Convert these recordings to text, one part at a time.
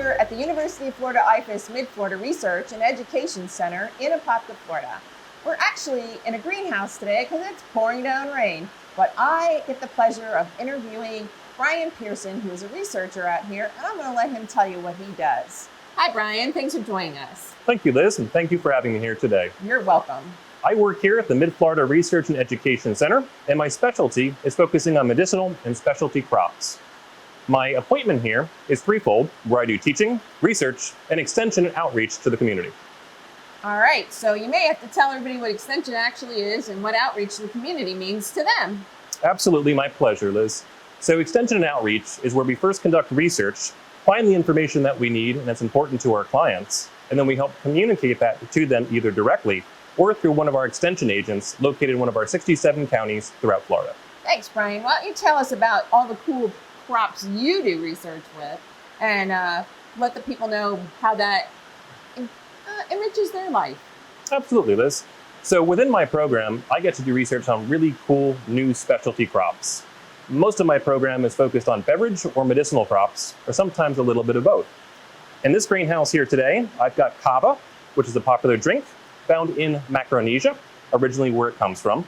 here at the University of Florida IFAS Mid-Florida Research and Education Center in Apopka, Florida. We're actually in a greenhouse today because it's pouring down rain, but I get the pleasure of interviewing Brian Pearson, who is a researcher out here, and I'm going to let him tell you what he does. Hi, Brian. Thanks for joining us. Thank you, Liz, and thank you for having me here today. You're welcome. I work here at the Mid-Florida Research and Education Center, and my specialty is focusing on medicinal and specialty crops. My appointment here is threefold, where I do teaching, research, and extension and outreach to the community. All right, so you may have to tell everybody what extension actually is and what outreach to the community means to them. Absolutely, my pleasure, Liz. So extension and outreach is where we first conduct research, find the information that we need and that's important to our clients, and then we help communicate that to them either directly or through one of our extension agents located in one of our 67 counties throughout Florida. Thanks, Brian. Why don't you tell us about all the cool crops you do research with and let the people know how that enriches their life. Absolutely, Liz. So within my program, I get to do research on really cool new specialty crops. Most of my program is focused on beverage or medicinal crops, or sometimes a little bit of both. In this greenhouse here today, I've got kava, which is a popular drink found in Micronesia, originally where it comes from.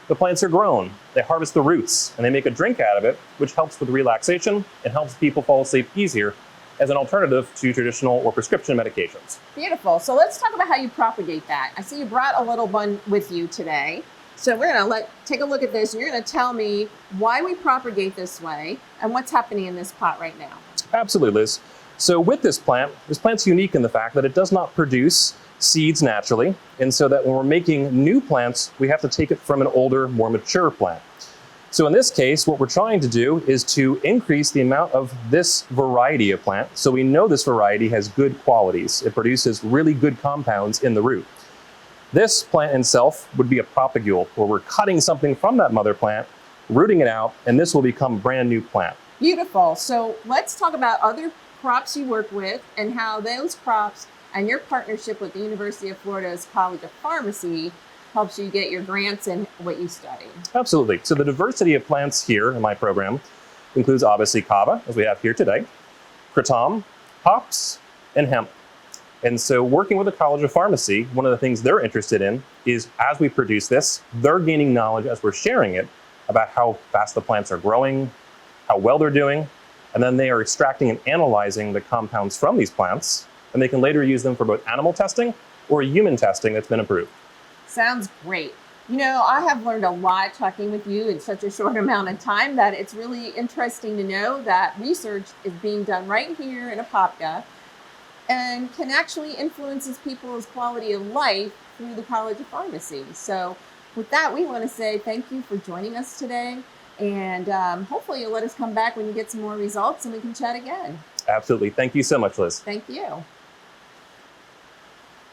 The plants are grown, they harvest the roots, and they make a drink out of it, which helps with relaxation and helps people fall asleep easier as an alternative to traditional or prescription medications. Beautiful. So let's talk about how you propagate that. I see you brought a little one with you today. So we're going to take a look at this, and you're going to tell me why we propagate this way and what's happening in this pot right now. Absolutely, Liz. So with this plant's unique in the fact that it does not produce seeds naturally, and so that when we're making new plants, we have to take it from an older, more mature plant. So in this case, what we're trying to do is to increase the amount of this variety of plant, so we know this variety has good qualities. It produces really good compounds in the root. This plant itself would be a propagule, where we're cutting something from that mother plant, rooting it out, and this will become a brand new plant. Beautiful. So let's talk about other crops you work with and how those crops and your partnership with the University of Florida's College of Pharmacy helps you get your grants and what you study. Absolutely. So the diversity of plants here in my program includes obviously kava, as we have here today, kratom, hops, and hemp. And so working with the College of Pharmacy, one of the things they're interested in is as we produce this, they're gaining knowledge as we're sharing it about how fast the plants are growing, how well they're doing, and then they are extracting and analyzing the compounds from these plants, and they can later use them for both animal testing or human testing that's been approved. Sounds great. You know, I have learned a lot talking with you in such a short amount of time that it's really interesting to know that research is being done right here in Apopka and can actually influence people's quality of life through the College of Pharmacy. So with that, we want to say thank you for joining us today. And hopefully you'll let us come back when you get some more results and we can chat again. Absolutely. Thank you so much, Liz. Thank you.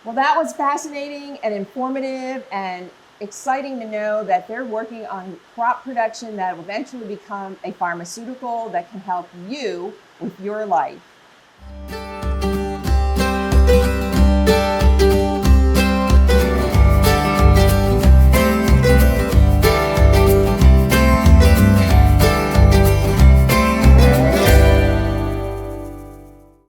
Well, that was fascinating and informative and exciting to know that they're working on crop production that will eventually become a pharmaceutical that can help you with your life.